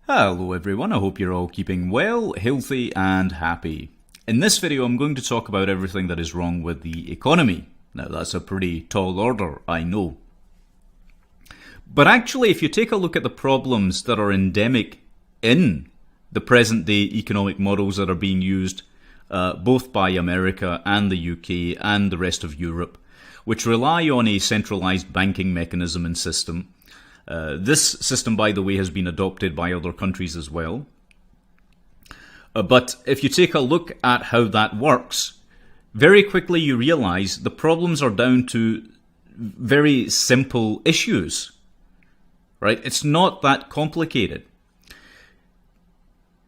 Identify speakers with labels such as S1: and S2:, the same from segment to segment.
S1: Hello everyone, I hope you're all keeping well, healthy and happy. In this video I'm going to talk about everything that is wrong with the economy. Now that's a pretty tall order, I know. But actually if you take a look at the problems that are endemic in the present day economic models that are being used both by America and the UK and the rest of Europe, which rely on a centralized banking mechanism and system. This system, by the way, has been adopted by other countries as well. But if you take a look at how that works, very quickly you realize the problems are down to very simple issues, right? It's not that complicated.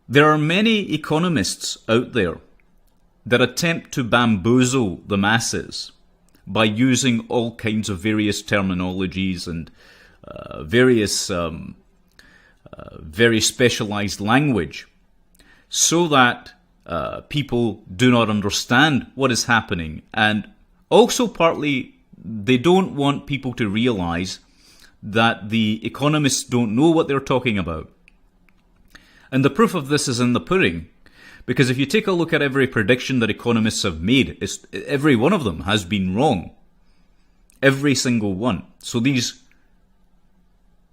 S1: There are many economists out there that attempt to bamboozle the masses by using all kinds of various terminologies and various very specialized language so that people do not understand what is happening, and also partly they don't want people to realize that the economists don't know what they're talking about. And the proof of this is in the pudding, because if you take a look at every prediction that economists have made, every one of them has been wrong. Every single one. So these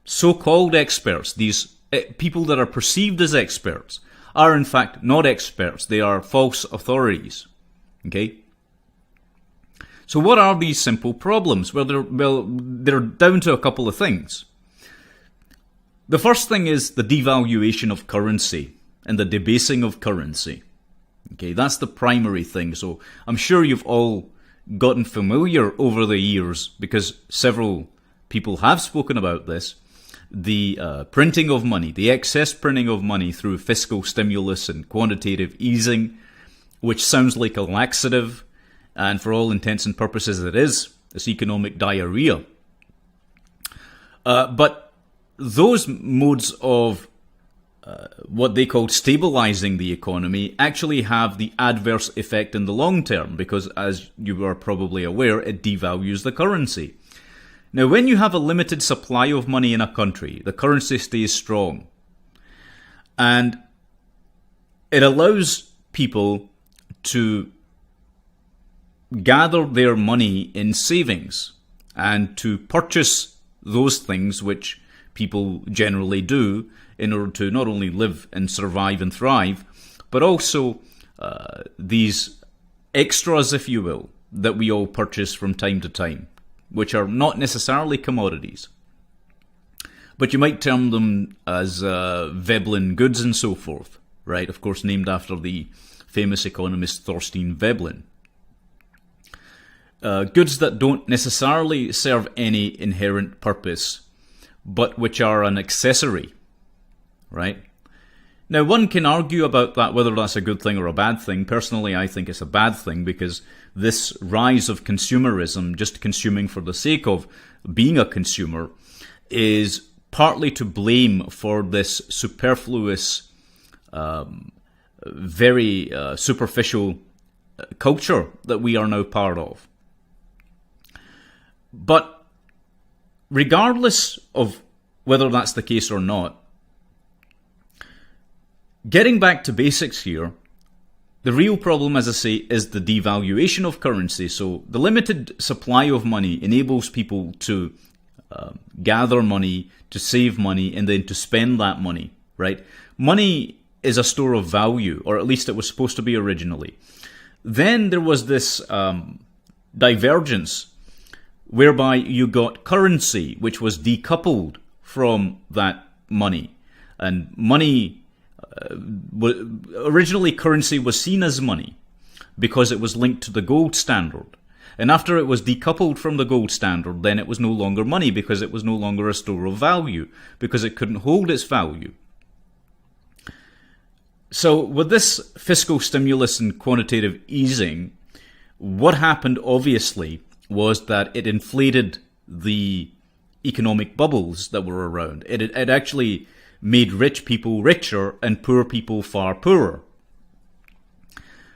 S1: so-called experts, these people that are perceived as experts, are in fact not experts. They are false authorities. Okay? So what are these simple problems? Well, they're down to a couple of things. The first thing is the devaluation of currency and the debasing of currency. Okay, that's the primary thing. So I'm sure you've all gotten familiar over the years, because several people have spoken about this, the printing of money, the excess printing of money through fiscal stimulus and quantitative easing, which sounds like a laxative, and for all intents and purposes it is. It's economic diarrhea. But those modes of what they call stabilizing the economy actually have the adverse effect in the long term, because as you are probably aware, it devalues the currency. Now, when you have a limited supply of money in a country, the currency stays strong. And it allows people to gather their money in savings and to purchase those things which people generally do in order to not only live and survive and thrive, but also these extras, if you will, that we all purchase from time to time, which are not necessarily commodities. But you might term them as Veblen goods and so forth, right? Of course, named after the famous economist Thorstein Veblen. Goods that don't necessarily serve any inherent purpose, but which are an accessory, right? Now, one can argue about that, whether that's a good thing or a bad thing. Personally, I think it's a bad thing, because this rise of consumerism, just consuming for the sake of being a consumer, is partly to blame for this superfluous, very superficial culture that we are now part of. But regardless of whether that's the case or not, getting back to basics here, the real problem, as I say, is the devaluation of currency. So the limited supply of money enables people to gather money, to save money, and then to spend that money, right? Money is a store of value, or at least it was supposed to be originally. Then there was this divergence whereby you got currency, which was decoupled from that money. And money, originally currency was seen as money because it was linked to the gold standard. And after it was decoupled from the gold standard, then it was no longer money, because it was no longer a store of value, because it couldn't hold its value. So with this fiscal stimulus and quantitative easing, what happened obviously was that it inflated the economic bubbles that were around. It actually made rich people richer and poor people far poorer.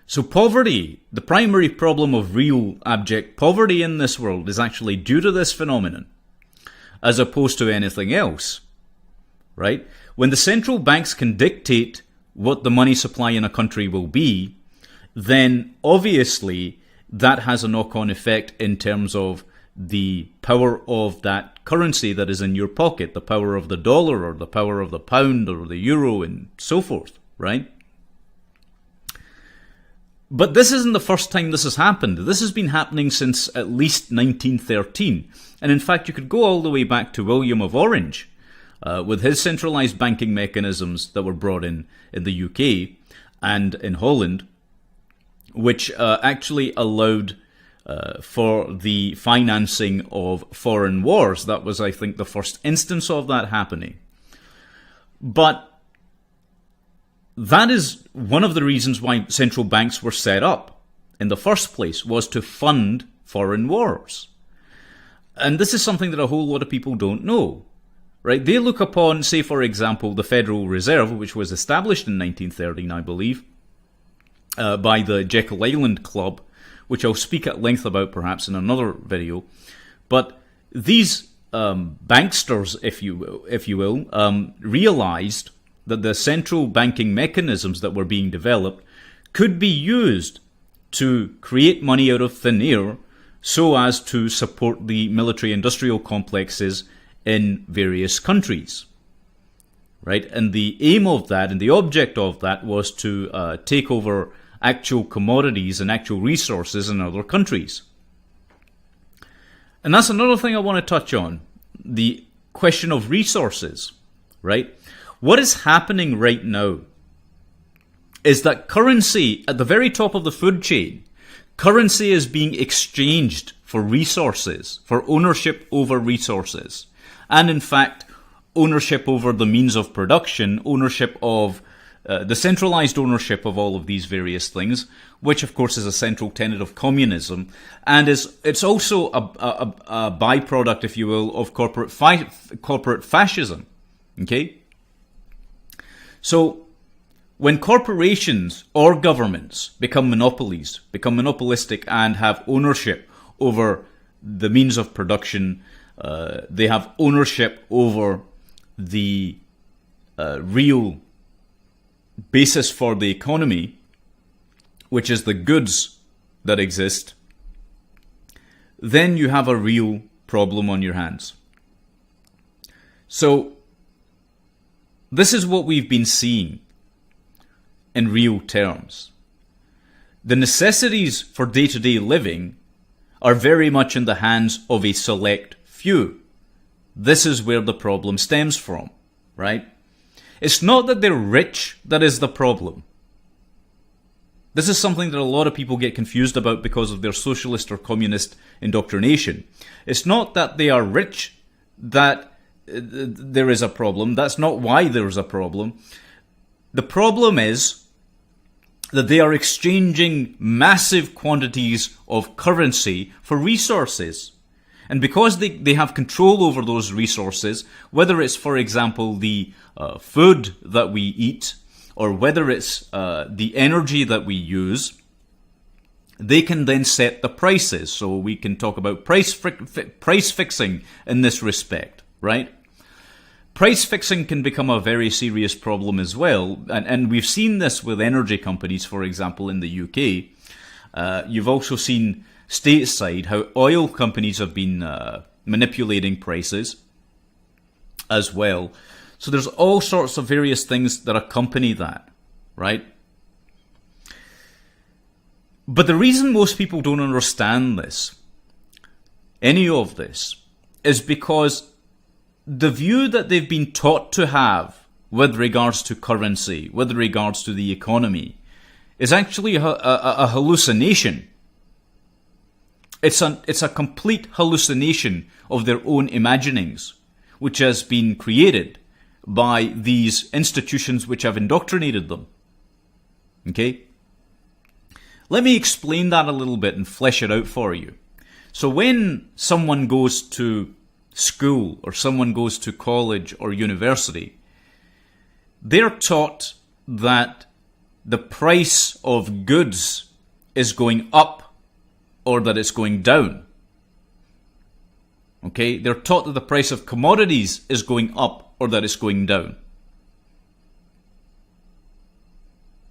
S1: So poverty, the primary problem of real abject poverty in this world, is actually due to this phenomenon, as opposed to anything else. right? When the central banks can dictate what the money supply in a country will be, then obviously that has a knock-on effect in terms of the power of that currency that is in your pocket, the power of the dollar or the power of the pound or the euro and so forth, right? But this isn't the first time this has happened. This has been happening since at least 1913. And in fact, you could go all the way back to William of Orange with his centralized banking mechanisms that were brought in the UK and in Holland, which actually allowed for the financing of foreign wars. That was, I think, the first instance of that happening. But that is one of the reasons why central banks were set up in the first place, was to fund foreign wars. And this is something that a whole lot of people don't know, right? They look upon, say, for example, the Federal Reserve, which was established in 1913, I believe, by the Jekyll Island Club, which I'll speak at length about perhaps in another video. But these banksters, if you will, realized that the central banking mechanisms that were being developed could be used to create money out of thin air so as to support the military-industrial complexes in various countries, right? And the aim of that and the object of that was to take over actual commodities and actual resources in other countries. And that's another thing I want to touch on, the question of resources, right? What is happening right now is that currency, at the very top of the food chain, currency is being exchanged for resources, for ownership over resources. And in fact, ownership over the means of production, ownership of the centralized ownership of all of these various things, which of course is a central tenet of communism, and it's also a byproduct, if you will, of corporate fascism. Okay? So, when corporations or governments become monopolies, become monopolistic and have ownership over the means of production, they have ownership over the real basis for the economy, which is the goods that exist, then you have a real problem on your hands. So, this is what we've been seeing in real terms. The necessities for day-to-day living are very much in the hands of a select few. This is where the problem stems from, right? It's not that they're rich that is the problem. This is something that a lot of people get confused about because of their socialist or communist indoctrination. It's not that they are rich that there is a problem. That's not why there's a problem. The problem is that they are exchanging massive quantities of currency for resources. And because they have control over those resources, whether it's, for example, the food that we eat, or whether it's the energy that we use, they can then set the prices. So we can talk about price fixing in this respect, right? Price fixing can become a very serious problem as well, and we've seen this with energy companies, for example, in the UK. You've also seen stateside how oil companies have been manipulating prices as well. So there's all sorts of various things that accompany that, right? But the reason most people don't understand this, any of this, is because the view that they've been taught to have with regards to currency, with regards to the economy, is actually a hallucination. It's a complete hallucination of their own imaginings, which has been created by these institutions which have indoctrinated them. Okay? Let me explain that a little bit and flesh it out for you. So when someone goes to school or someone goes to college or university, they're taught that the price of goods is going up or that it's going down. Okay? They're taught that the price of commodities is going up or that it's going down.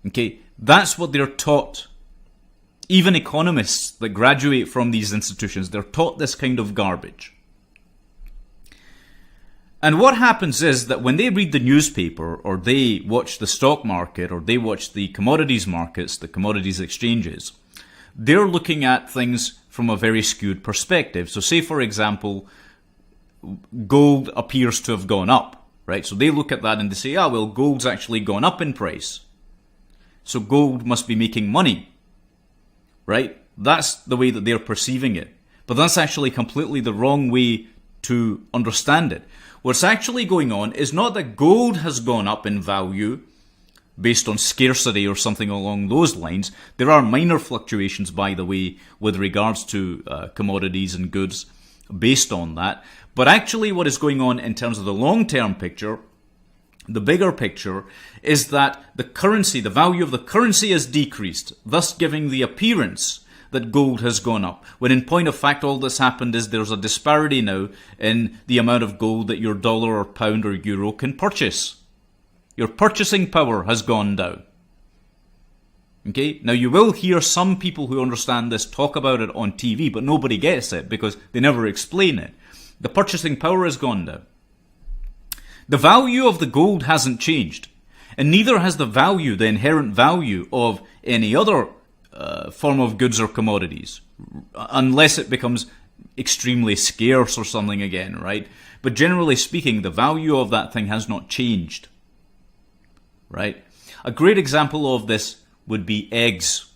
S1: Okay, that's what they're taught. Even economists that graduate from these institutions, they're taught this kind of garbage. And what happens is that when they read the newspaper, or they watch the stock market, or they watch the commodities markets, the commodities exchanges, they're looking at things from a very skewed perspective. So say, for example, gold appears to have gone up, right? So they look at that and they say, well, gold's actually gone up in price. So gold must be making money, right? That's the way that they're perceiving it. But that's actually completely the wrong way to understand it. What's actually going on is not that gold has gone up in value based on scarcity or something along those lines. There are minor fluctuations, by the way, with regards to commodities and goods based on that. But actually what is going on in terms of the long-term picture, the bigger picture, is that the currency, the value of the currency has decreased, thus giving the appearance that gold has gone up. When in point of fact, all that's happened is there's a disparity now in the amount of gold that your dollar or pound or euro can purchase. Your purchasing power has gone down. Okay? Now you will hear some people who understand this talk about it on TV, but nobody gets it because they never explain it. The purchasing power has gone down. The value of the gold hasn't changed, and neither has the value, the inherent value of any other form of goods or commodities, unless it becomes extremely scarce or something again, right? But generally speaking, the value of that thing has not changed, right? A great example of this would be eggs,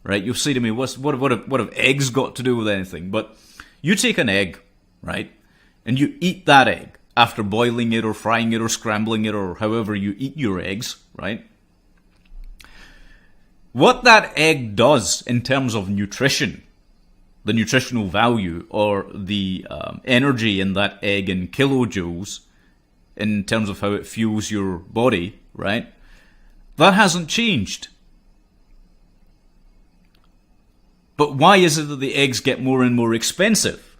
S1: right? You'll say to me, what have eggs got to do with anything? But you take an egg, right, and you eat that egg after boiling it or frying it or scrambling it or however you eat your eggs, right? What that egg does in terms of nutrition, the nutritional value or the energy in that egg in kilojoules, in terms of how it fuels your body, right? That hasn't changed. But why is it that the eggs get more and more expensive?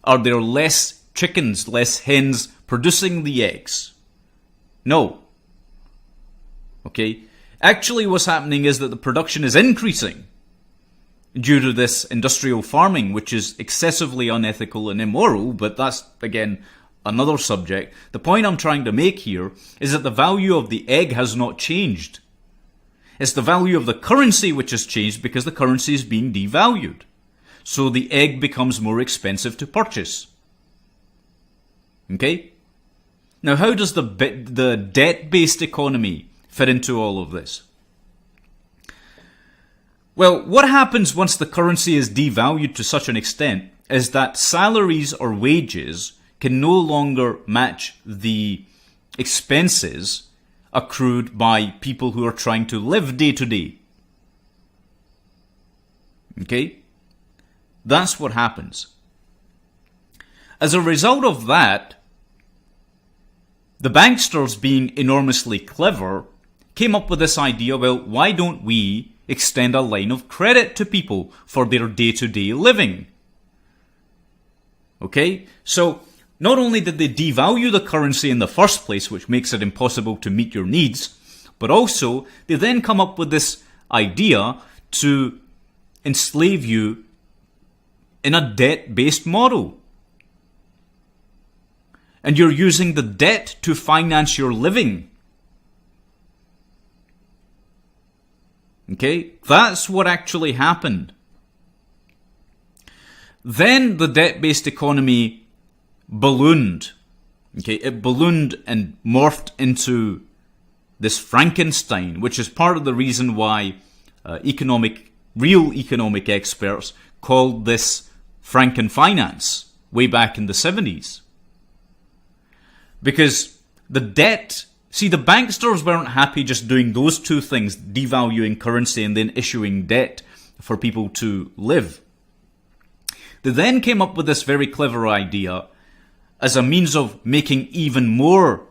S1: Are there less chickens, less hens producing the eggs? No. Okay? Actually, what's happening is that the production is increasing due to this industrial farming, which is excessively unethical and immoral, but that's, again, another subject. The point I'm trying to make here is that the value of the egg has not changed. It's the value of the currency which has changed because the currency is being devalued. So the egg becomes more expensive to purchase. Okay? Now, how does the debt-based economy fit into all of this? Well, what happens once the currency is devalued to such an extent is that salaries or wages can no longer match the expenses accrued by people who are trying to live day to day. Okay? That's what happens. As a result of that, the banksters, being enormously clever, came up with this idea, well, why don't we extend a line of credit to people for their day-to-day living? Okay? So, not only did they devalue the currency in the first place, which makes it impossible to meet your needs, but also they then come up with this idea to enslave you in a debt-based model. And you're using the debt to finance your living. Okay? That's what actually happened. Then the debt-based economy ballooned. Okay? It ballooned and morphed into this Frankenstein, which is part of the reason why real economic experts called this Frankenfinance way back in the 70s. Because the debt, see, the banksters weren't happy just doing those two things, devaluing currency and then issuing debt for people to live. They then came up with this very clever idea as a means of making even more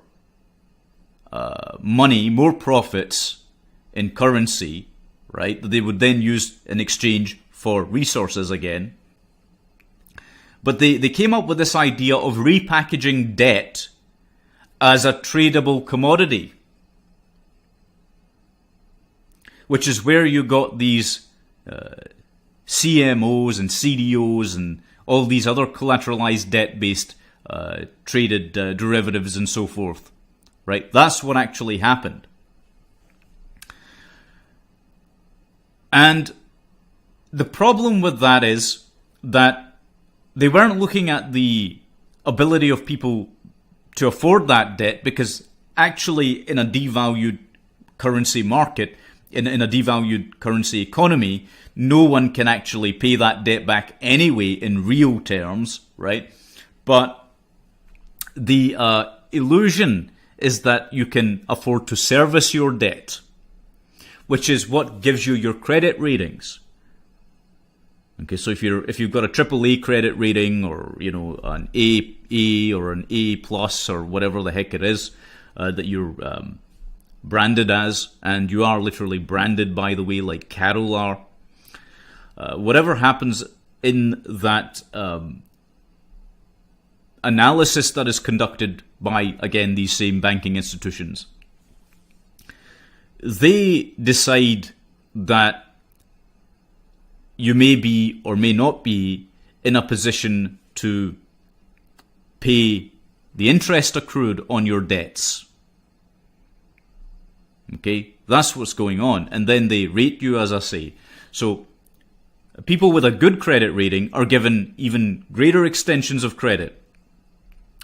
S1: money, more profits in currency, right, that they would then use in exchange for resources again. But they came up with this idea of repackaging debt as a tradable commodity, which is where you got these CMOs and CDOs and all these other collateralized debt-based traded derivatives and so forth, right? That's what actually happened. And the problem with that is that they weren't looking at the ability of people to afford that debt, because actually in a devalued currency market, in a devalued currency economy, no one can actually pay that debt back anyway in real terms, right? But the illusion is that you can afford to service your debt, which is what gives you your credit ratings. Okay, so if you've got a AAA credit rating, or an AA or an A plus or whatever the heck it is that you're branded as, and you are literally branded, by the way, like cattle are. Whatever happens in that analysis that is conducted by, again, these same banking institutions, they decide that you may be or may not be in a position to pay the interest accrued on your debts. Okay, that's what's going on. And then they rate you, as I say. So people with a good credit rating are given even greater extensions of credit.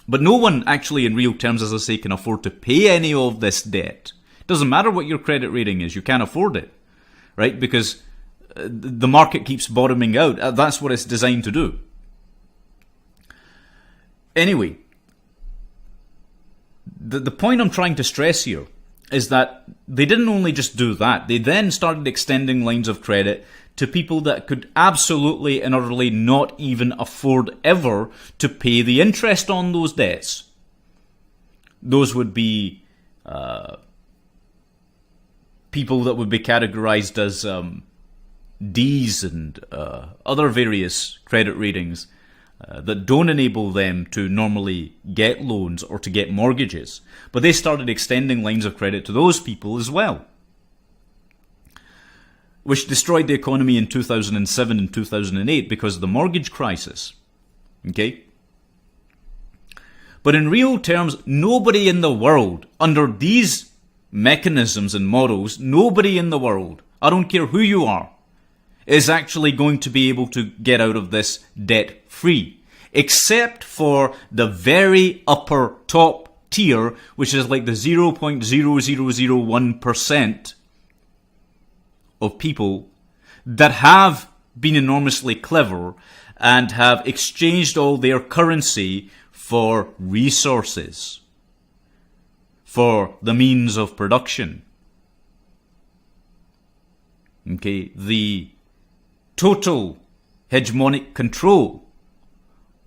S1: But no one actually, in real terms, as I say, can afford to pay any of this debt. It doesn't matter what your credit rating is, you can't afford it, right? Because the market keeps bottoming out. That's what it's designed to do. Anyway, the point I'm trying to stress here is that they didn't only just do that, they then started extending lines of credit to people that could absolutely and utterly not even afford ever to pay the interest on those debts. Those would be people that would be categorized as D's and other various credit ratings that don't enable them to normally get loans or to get mortgages. But they started extending lines of credit to those people as well, which destroyed the economy in 2007 and 2008 because of the mortgage crisis. Okay? But in real terms, nobody in the world, under these mechanisms and models, nobody in the world, I don't care who you are, is actually going to be able to get out of this debt free, except for the very upper top tier, which is like the 0.0001% of people that have been enormously clever and have exchanged all their currency for resources, for the means of production. Okay, the total hegemonic control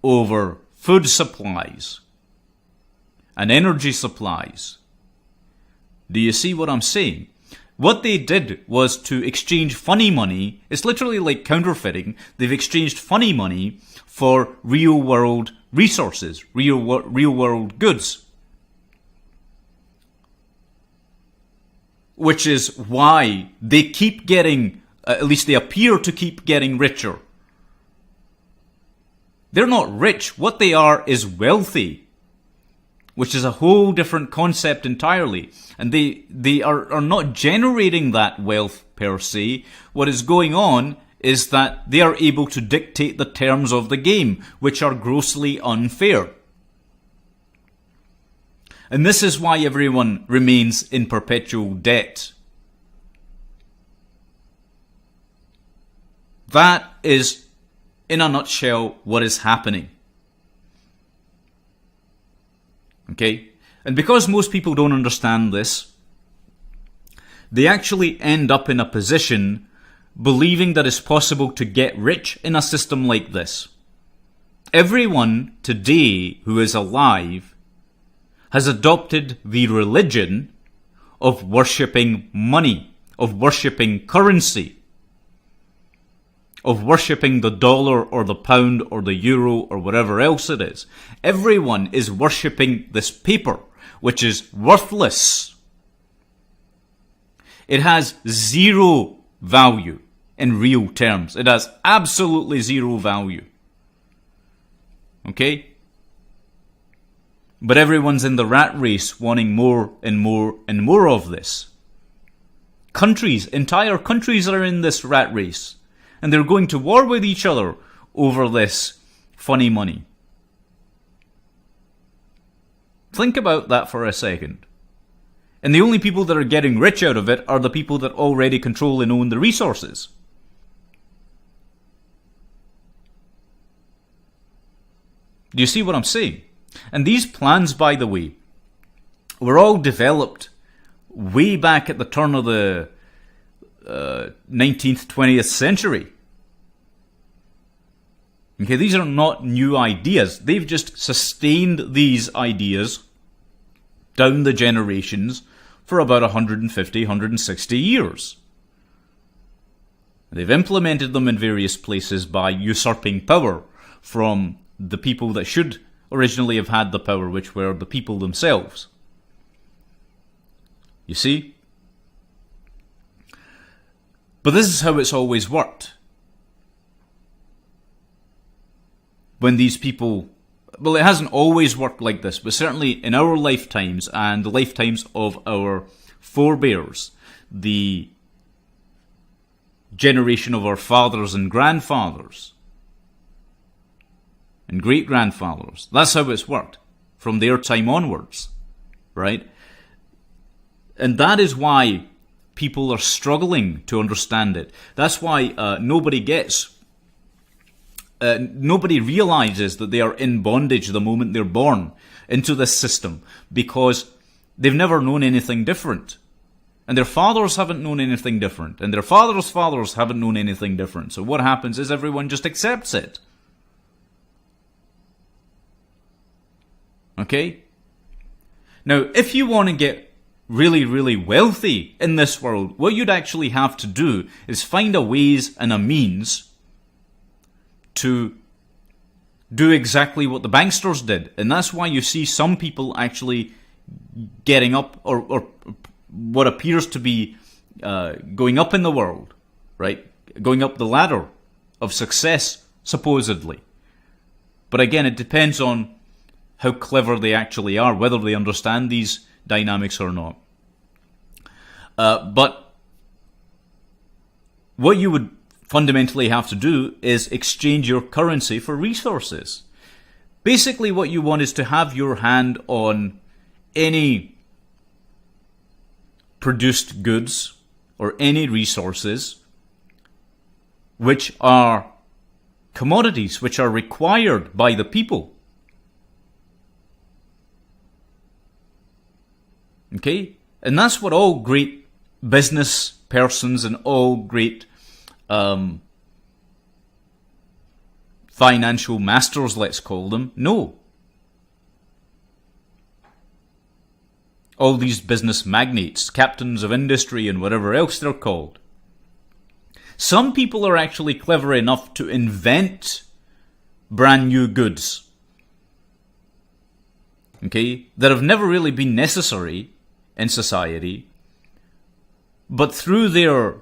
S1: over food supplies and energy supplies. Do you see what I'm saying? What they did was to exchange funny money. It's literally like counterfeiting. They've exchanged funny money for real world resources, real world goods. Which is why they keep getting, at least they appear to keep getting richer. They're not rich. What they are is wealthy, which is a whole different concept entirely. And they are not generating that wealth per se. What is going on is that they are able to dictate the terms of the game, which are grossly unfair. And this is why everyone remains in perpetual debt. That is, in a nutshell, what is happening. Okay? And because most people don't understand this, they actually end up in a position believing that it's possible to get rich in a system like this. Everyone today who is alive has adopted the religion of worshipping money, of worshipping currency, of worshipping the dollar or the pound or the euro or whatever else it is. Everyone is worshipping this paper, which is worthless. It has zero value in real terms. It has absolutely zero value. Okay? But everyone's in the rat race wanting more and more and more of this. Entire countries are in this rat race. And they're going to war with each other over this funny money. Think about that for a second. And the only people that are getting rich out of it are the people that already control and own the resources. Do you see what I'm saying? And these plans, by the way, were all developed way back at the turn of the 19th, 20th century. Okay, these are not new ideas. They've just sustained these ideas down the generations for about 150, 160 years. They've implemented them in various places by usurping power from the people that should originally have had the power, which were the people themselves. You see? But this is how it's always worked. When these people... Well, it hasn't always worked like this, but certainly in our lifetimes and the lifetimes of our forebears, the generation of our fathers and grandfathers and great-grandfathers, that's how it's worked from their time onwards, right? And that is why people are struggling to understand it. That's why nobody realizes that they are in bondage the moment they're born into this system, because they've never known anything different. And their fathers haven't known anything different. And their fathers' fathers haven't known anything different. So what happens is everyone just accepts it. Okay? Now, if you want to get really, really wealthy in this world, what you'd actually have to do is find a ways and a means to do exactly what the banksters did. And that's why you see some people actually getting up, or what appears to be going up in the world, right? Going up the ladder of success, supposedly. But again, it depends on how clever they actually are, whether they understand these dynamics or not. But what you would fundamentally have to do is exchange your currency for resources. Basically, what you want is to have your hand on any produced goods or any resources which are commodities, which are required by the people. Okay? And that's what all great business persons and all great financial masters, let's call them, know. All these business magnates, captains of industry and whatever else they're called. Some people are actually clever enough to invent brand new goods, okay, that have never really been necessary in society, but through their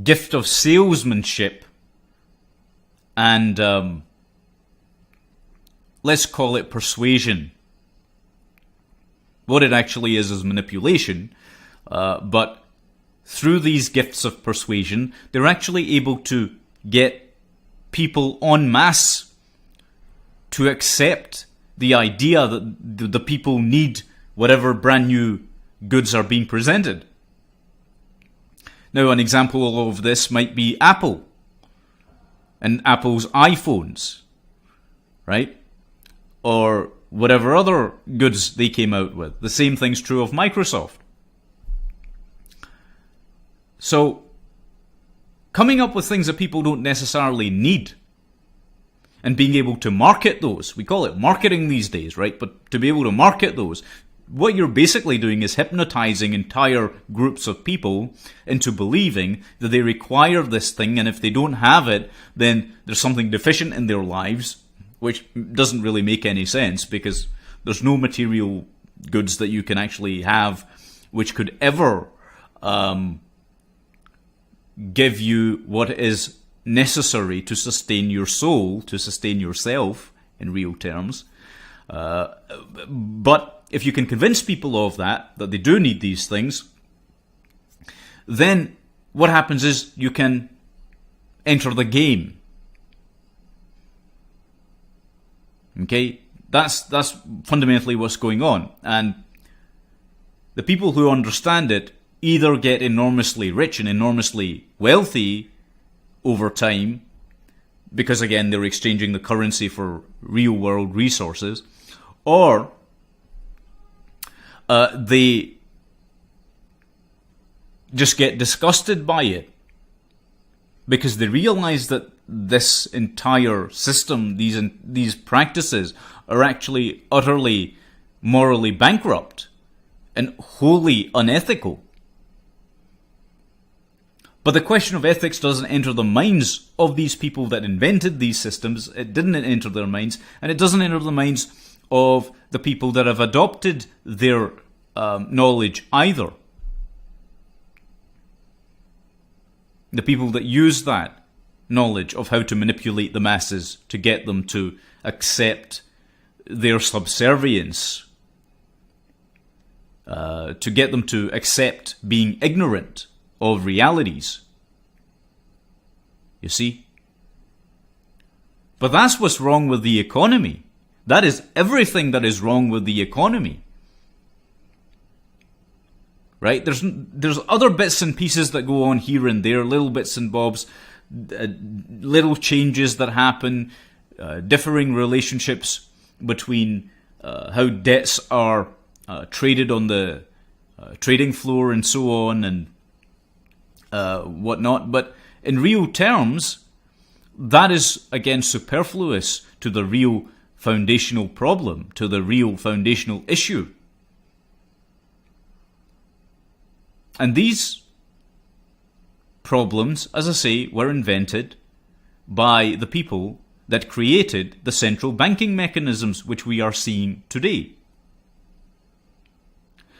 S1: gift of salesmanship and let's call it persuasion. What it actually is manipulation, but through these gifts of persuasion, they're actually able to get people en masse to accept the idea that the people need whatever brand new goods are being presented. Now, an example of this might be Apple and Apple's iPhones, right? Or whatever other goods they came out with. The same thing's true of Microsoft. So, coming up with things that people don't necessarily need and being able to market those, we call it marketing these days, right? But to be able to market those, what you're basically doing is hypnotizing entire groups of people into believing that they require this thing, and if they don't have it, then there's something deficient in their lives, which doesn't really make any sense because there's no material goods that you can actually have, which could ever give you what is necessary to sustain your soul, to sustain yourself in real terms. But if you can convince people of that they do need these things, then what happens is you can enter the game. Okay? That's fundamentally what's going on. And the people who understand it either get enormously rich and enormously wealthy over time, because again they're exchanging the currency for real world resources, or they just get disgusted by it because they realize that this entire system, these practices, are actually utterly morally bankrupt and wholly unethical. But the question of ethics doesn't enter the minds of these people that invented these systems. It didn't enter their minds, and it doesn't enter the minds of the people that have adopted their knowledge either. The people that use that knowledge of how to manipulate the masses to get them to accept their subservience, to get them to accept being ignorant of realities. You see? But that's what's wrong with the economy. That is everything that is wrong with the economy. Right? There's other bits and pieces that go on here and there, little bits and bobs, little changes that happen, differing relationships between how debts are traded on the trading floor and so on, and whatnot. But in real terms, that is again superfluous to the real foundational problem, to the real foundational issue. And these problems, as I say, were invented by the people that created the central banking mechanisms which we are seeing today.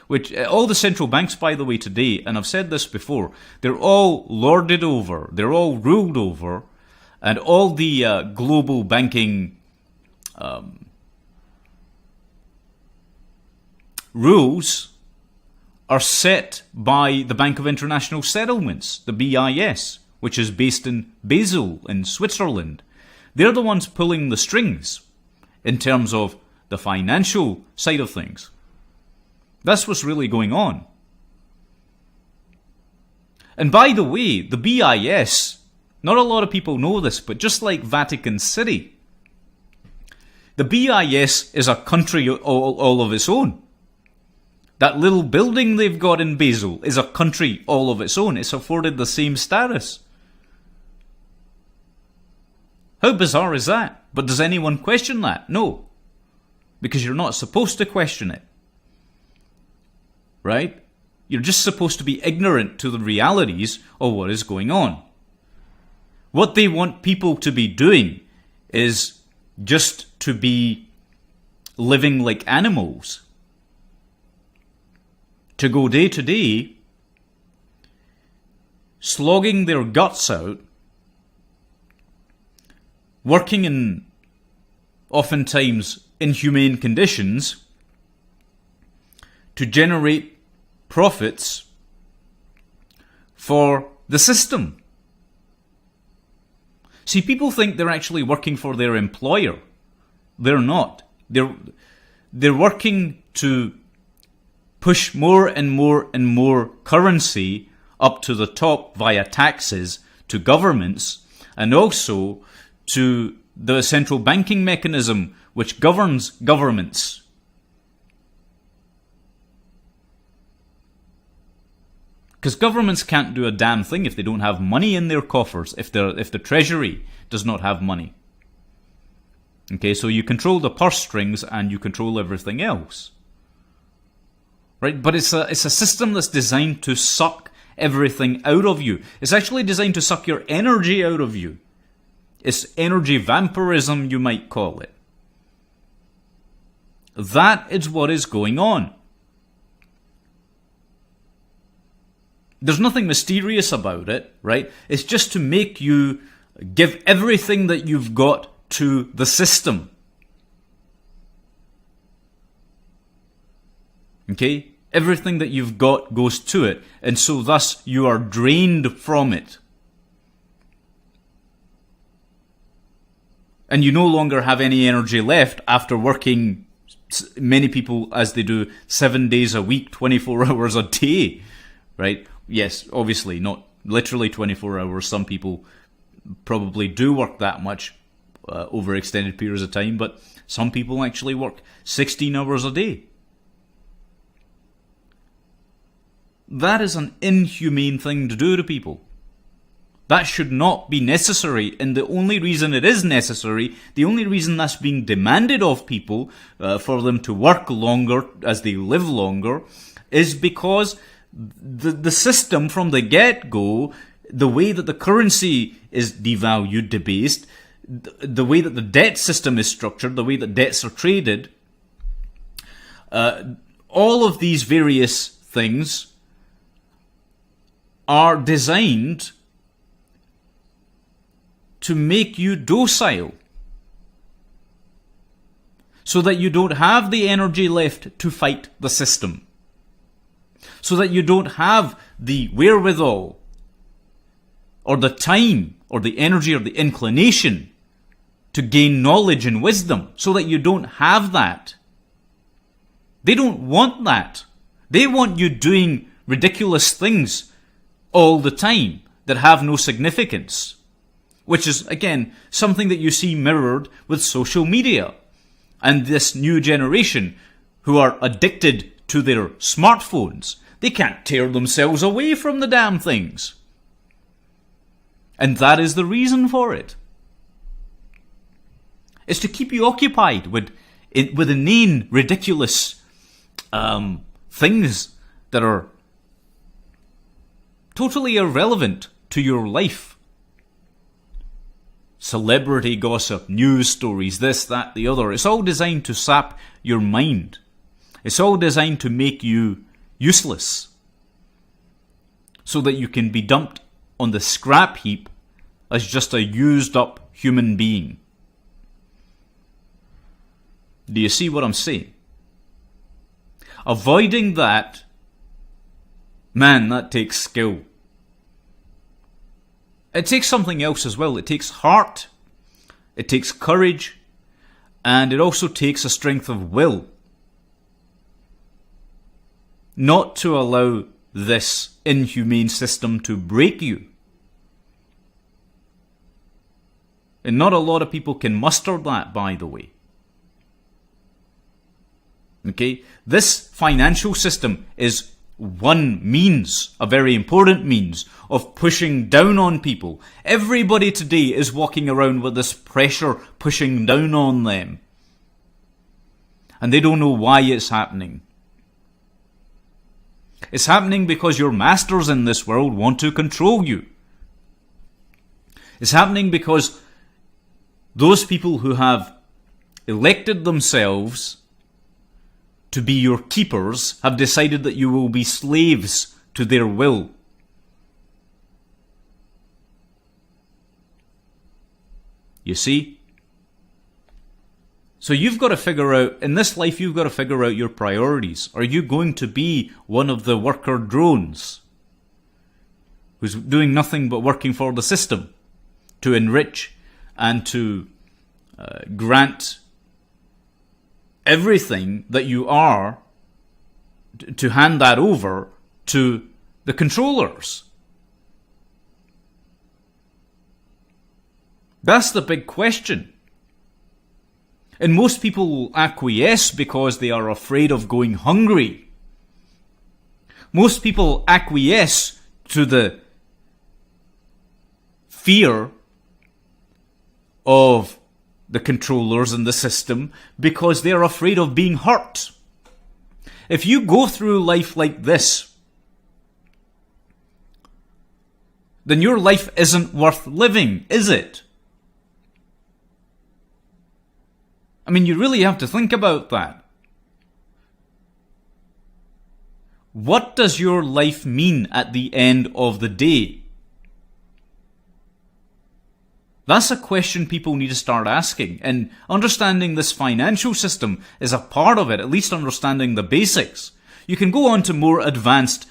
S1: Which all the central banks, by the way, today, and I've said this before, they're all lorded over, they're all ruled over, and all the global banking rules are set by the Bank of International Settlements, the BIS, which is based in Basel in Switzerland. They're the ones pulling the strings in terms of the financial side of things. That's what's really going on. And by the way, the BIS, not a lot of people know this, but just like Vatican City, the BIS is a country all of its own. That little building they've got in Basel is a country all of its own. It's afforded the same status. How bizarre is that? But does anyone question that? No. Because you're not supposed to question it. Right? You're just supposed to be ignorant to the realities of what is going on. What they want people to be doing is just to be living like animals. To go day to day, slogging their guts out, working in oftentimes inhumane conditions to generate profits for the system. See, people think they're actually working for their employer. They're not. They're working to push more and more and more currency up to the top via taxes to governments, and also to the central banking mechanism which governs governments. Because governments can't do a damn thing if they don't have money in their coffers, if the treasury does not have money. Okay, so you control the purse strings and you control everything else. Right? But it's a system that's designed to suck everything out of you. It's actually designed to suck your energy out of you. It's energy vampirism, you might call it. That is what is going on. There's nothing mysterious about it, right? It's just to make you give everything that you've got to the system. Okay? Everything that you've got goes to it, and so thus you are drained from it. And you no longer have any energy left after working, many people as they do, 7 days a week, 24 hours a day, right? Yes, obviously, not literally 24 hours. Some people probably do work that much over extended periods of time, but some people actually work 16 hours a day. That is an inhumane thing to do to people. That should not be necessary, and the only reason it is necessary, the only reason that's being demanded of people for them to work longer as they live longer, is because the system from the get-go, the way that the currency is devalued, debased, the way that the debt system is structured, the way that debts are traded, all of these various things are designed to make you docile, so that you don't have the energy left to fight the system, so that you don't have the wherewithal or the time or the energy or the inclination to gain knowledge and wisdom, so that you don't have that. They don't want that. They want you doing ridiculous things all the time that have no significance, which is, again, something that you see mirrored with social media and this new generation who are addicted to their smartphones. They can't tear themselves away from the damn things. And that is the reason for it. It's to keep you occupied with inane, ridiculous things that are totally irrelevant to your life. Celebrity gossip, news stories, this, that, the other. It's all designed to sap your mind. It's all designed to make you useless, so that you can be dumped on the scrap heap as just a used up human being. Do you see what I'm saying? Avoiding that, man, that takes skill. It takes something else as well. It takes heart, it takes courage, and it also takes a strength of will. Not to allow this inhumane system to break you. And not a lot of people can muster that, by the way. Okay? This financial system is one means, a very important means, of pushing down on people. Everybody today is walking around with this pressure pushing down on them. And they don't know why it's happening. It's happening because your masters in this world want to control you. It's happening because those people who have elected themselves to be your keepers have decided that you will be slaves to their will. You see? So you've got to figure out, in this life, you've got to figure out your priorities. Are you going to be one of the worker drones who's doing nothing but working for the system to enrich and to grant everything that you are, to hand that over to the controllers? That's the big question. And most people will acquiesce because they are afraid of going hungry. Most people acquiesce to the fear of the controllers and the system because they're afraid of being hurt. If you go through life like this, then your life isn't worth living, is it? I mean, you really have to think about that. what does your life mean at the end of the day? That's a question people need to start asking, and understanding this financial system is a part of it, at least understanding the basics. You can go on to more advanced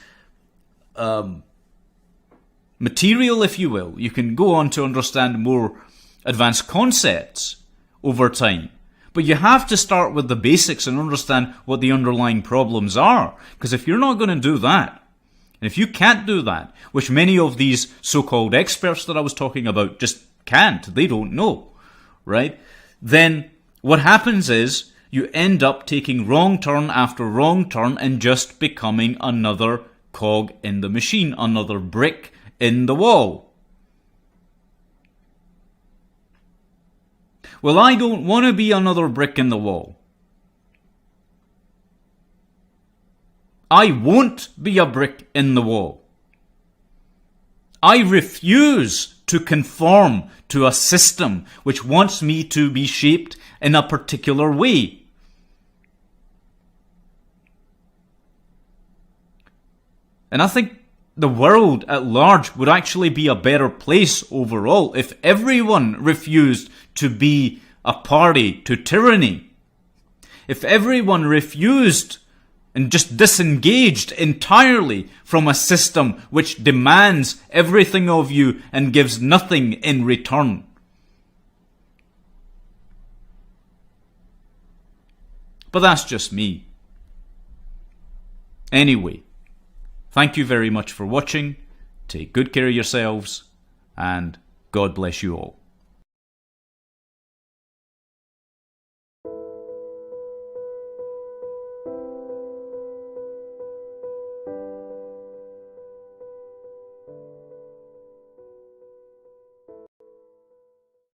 S1: material, if you will. You can go on to understand more advanced concepts over time. But you have to start with the basics and understand what the underlying problems are. Because if you're not going to do that, and if you can't do that, which many of these so-called experts that I was talking about just can't, they don't know, right? Then what happens is you end up taking wrong turn after wrong turn and just becoming another cog in the machine, another brick in the wall. Well, I don't want to be another brick in the wall. I won't be a brick in the wall. I refuse to conform to a system which wants me to be shaped in a particular way. And I think the world at large would actually be a better place overall if everyone refused to be a party to tyranny. If everyone refused and just disengaged entirely from a system which demands everything of you and gives nothing in return. But that's just me. Anyway, thank you very much for watching. Take good care of yourselves, and God bless you all.